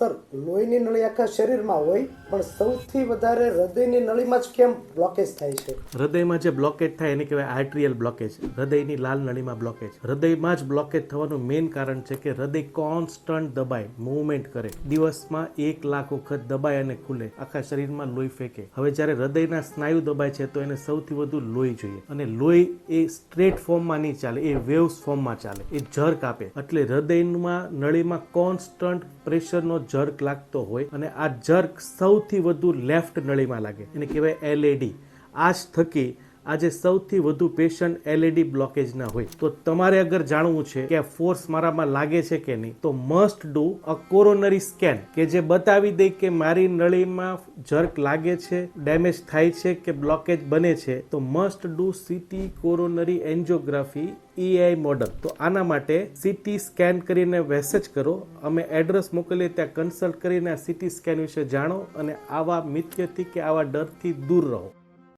Sir, લોહીની નળી આખા શરીરમાં હોય પણ સૌથી વધારે હૃદયની નળીમાં જ કેમ બ્લોકેજ થાય છે? હૃદયમાં જે બ્લોકેજ થાય એને કહેવાય આર્ટરિયલ બ્લોકેજ. હૃદયની લાલ નળીમાં બ્લોકેજ. હૃદયમાં જ બ્લોકેજ થવાનું મેઇન કારણ છે કે હૃદય કોન્સ્ટન્ટ દબાય, મૂવમેન્ટ કરે. દિવસમાં 1 લાખ વખત દબાય અને ખુલે, આખા શરીરમાં લોહી ફેંકે. હવે જ્યારે હૃદયના સ્નાયુ દબાય છે તો એને સૌથી વધુ લોહી જોઈએ, અને લોહી એ સ્ટ્રેટ ફોર્મમાં નહીં ચાલે, એ વેવ્સ ફોર્મમાં ચાલે, એ જર્ક આપે. એટલે હૃદયમાં નળીમાં કોન્સ્ટન્ટ પ્રેશરનો જર્ક લાગતો હોય, અને આ જર્ક સૌથી વધુ લેફ્ટ નળીમાં લાગે, એને કહેવાય એલએડી. આ જ થકી આજે સૌથી વધુ પેશન્ટ એલએડી બ્લોકેજના હોય. તો તમારે અગર જાણવું છે કે આ ફોર્સ મારામાં લાગે છે કે નહીં, તો must do a coronary scan, કે જે બતાવી દે કે મારી નળીમાં જર્ક લાગે છે, ડેમેજ થાય છે કે બ્લોકેજ બને છે. તો must do CT coronary angiography EI model. તો આના માટે સીટી સ્કેન કરીને મેસેજ કરો, અમે એડ્રેસ મોકલીએ, ત્યાં કન્સલ્ટ કરીને આ સીટી સ્કેન વિશે જાણો અને આવા મિથ્યથી કે આવા ડરથી દૂર રહો.